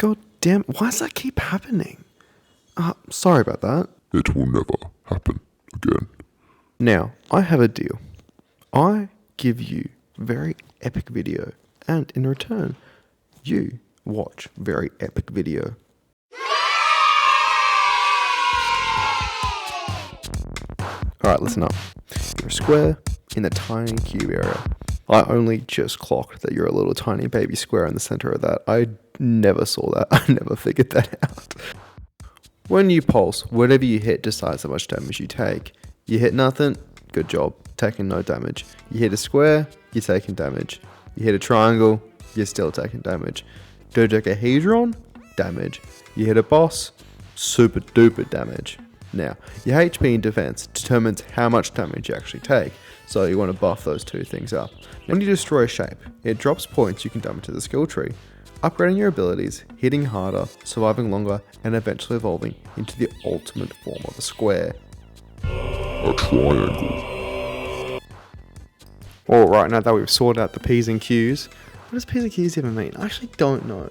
God damn, why does that keep happening? Sorry about that. It will never happen again. Now, I have a deal. I give you very epic video, and in return, you watch very epic video. Alright, listen up. You're a square in the tiny cube area. I only just clocked that you're a little tiny baby square in the center of that. I never saw that. I never figured that out. When you pulse, whatever you hit decides how much damage you take. You hit nothing, good job, taking no damage. You hit a square, you're taking damage. You hit a triangle, you're still taking damage. Dodecahedron, damage. You hit a boss, super duper damage. Now, your HP in defense determines how much damage you actually take, so you want to buff those two things up. When you destroy a shape, it drops points you can dump into the skill tree, upgrading your abilities, hitting harder, surviving longer, and eventually evolving into the ultimate form of a square. A triangle. Alright, now that we've sorted out the P's and Q's, what does P's and Q's even mean? I actually don't know.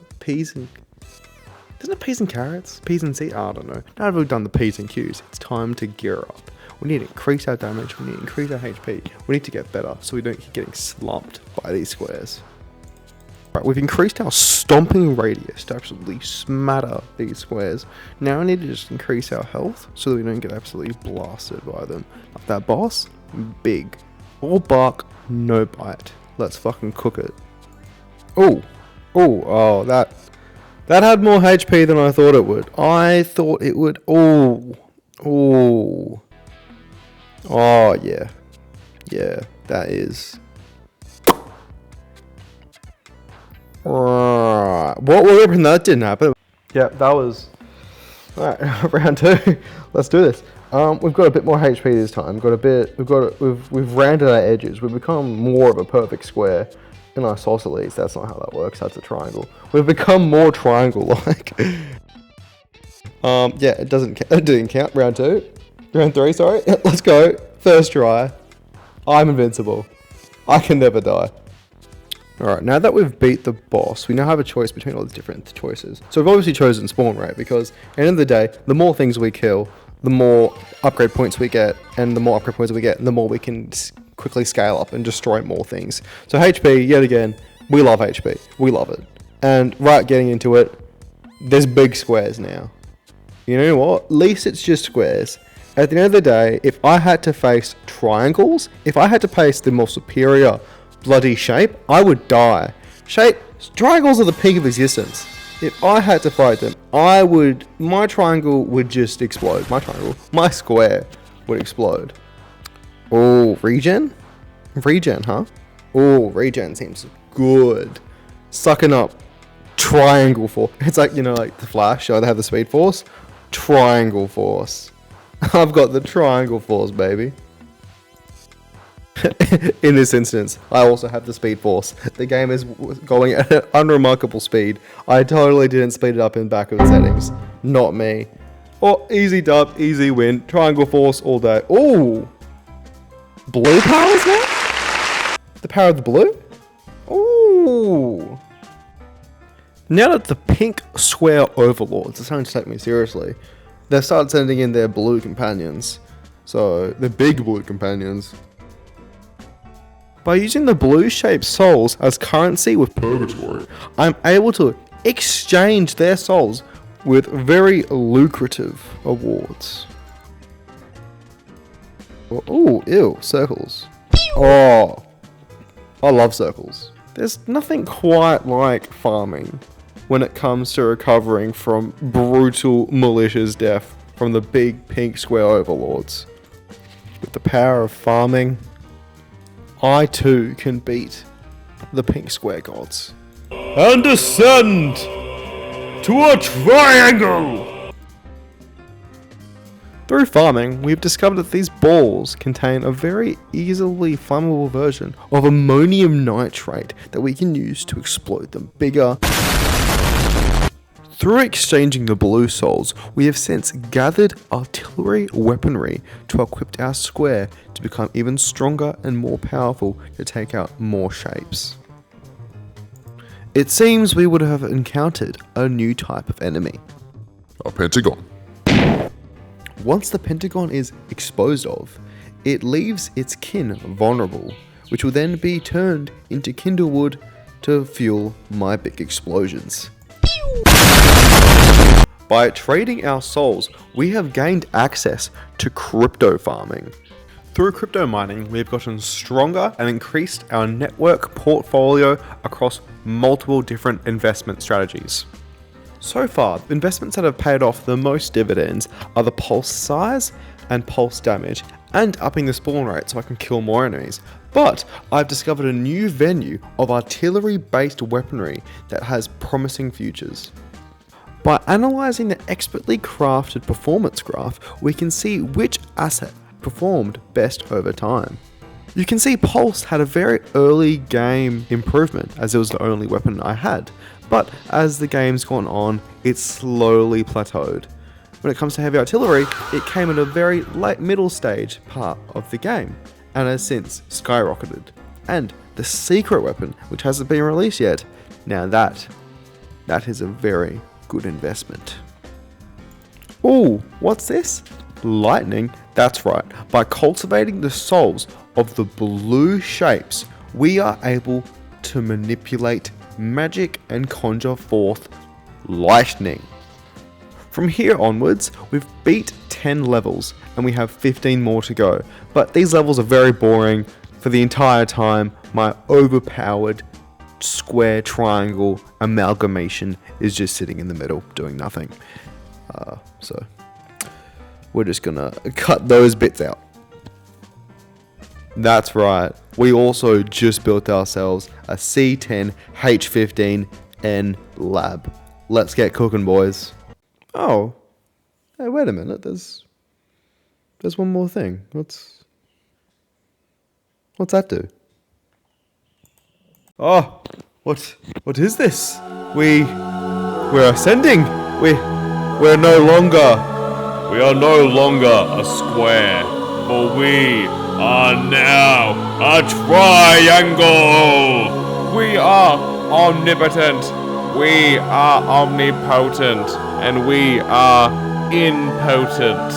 Isn't it peas and carrots? Peas and seeds? I don't know. Now that we've done the P's and Q's, it's time to gear up. We need to increase our damage, we need to increase our HP, we need to get better so we don't keep getting slumped by these squares. Right, we've increased our stomping radius to absolutely smatter these squares. Now we need to just increase our health so that we don't get absolutely blasted by them. Like that boss, big. All bark, no bite. Let's fucking cook it. Oh, that had more HP than I thought it would. I thought it would. Oh, yeah. Yeah, that is. What will happen? That didn't happen. Yeah, that was. Alright, round 2. Let's do this. We've got a bit more HP this time. We've rounded our edges. We've become more of a perfect square. In isosceles, that's not how that works. That's a triangle. We've become more triangle-like. Yeah, it didn't count. Round 2. Round 3, sorry. Let's go. First try. I'm invincible. I can never die. Alright, now that we've beat the boss, we now have a choice between all these different choices. So we've obviously chosen spawn rate, because at the end of the day, the more things we kill, the more upgrade points we get, and the more upgrade points we get, the more we can quickly scale up and destroy more things. So HP, yet again, we love HP. We love it. And right getting into it, there's big squares now. You know what? At least it's just squares. At the end of the day, if I had to face triangles, if I had to face the more superior bloody shape, I would die. Triangles are the peak of existence. If I had to fight them, my triangle would just explode. My square would explode. Oh, regen? Regen, huh? Oh, regen seems good. Sucking up triangle force. It's like, like the Flash, they have the speed force. Triangle force. I've got the triangle force, baby. In this instance, I also have the speed force. The game is going at an unremarkable speed. I totally didn't speed it up in back of the settings. Not me. Oh, easy dub, easy win. Triangle force all day. Ooh. Blue powers now? The power of the blue? Ooh. Now that the pink square overlords are starting to take me seriously, they've started sending in their blue companions. So, the big blue companions. By using the blue-shaped souls as currency with Purgatory, I'm able to exchange their souls with very lucrative awards. Oh, ew, circles. Oh, I love circles. There's nothing quite like farming when it comes to recovering from brutal, malicious death from the big pink square overlords. With the power of farming, I too can beat the pink square gods. And descend to a triangle! Through farming, we've discovered that these balls contain a very easily flammable version of ammonium nitrate that we can use to explode them bigger. Through exchanging the blue souls, we have since gathered artillery weaponry to equip our square to become even stronger and more powerful to take out more shapes. it seems we would have encountered a new type of enemy. A pentagon. Once the pentagon is exposed of, it leaves its kin vulnerable, which will then be turned into kindlewood to fuel my big explosions. By trading our souls, we have gained access to crypto farming. Through crypto mining, we have gotten stronger and increased our network portfolio across multiple different investment strategies. So far, investments that have paid off the most dividends are the pulse size and pulse damage, and upping the spawn rate so I can kill more enemies. But I've discovered a new venue of artillery-based weaponry that has promising futures. By analysing the expertly crafted performance graph, we can see which asset performed best over time. You can see Pulse had a very early game improvement, as it was the only weapon I had, but as the game's gone on, it slowly plateaued. When it comes to heavy artillery, it came at a very late middle stage part of the game, and has since skyrocketed. And the secret weapon, which hasn't been released yet, now that is a very good investment. Ooh, what's this? Lightning? That's right. By cultivating the souls of the blue shapes, we are able to manipulate magic and conjure forth lightning. From here onwards, we've beat 10 levels and we have 15 more to go. But these levels are very boring. For the entire time, my overpowered square triangle amalgamation is just sitting in the middle doing nothing. So we're just gonna cut those bits out. That's right, we also just built ourselves a C10 H15N lab. Let's get cooking, boys. Oh, hey, wait a minute, there's one more thing. What's that do? Oh, what is this? We're ascending. We are no longer a square, for we are now a triangle. We are omnipotent. We are omnipotent, and we are impotent.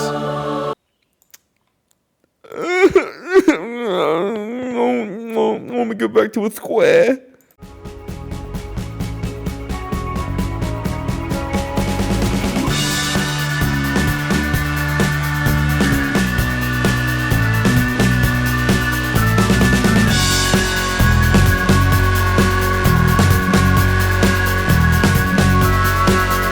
I want to go back to a square.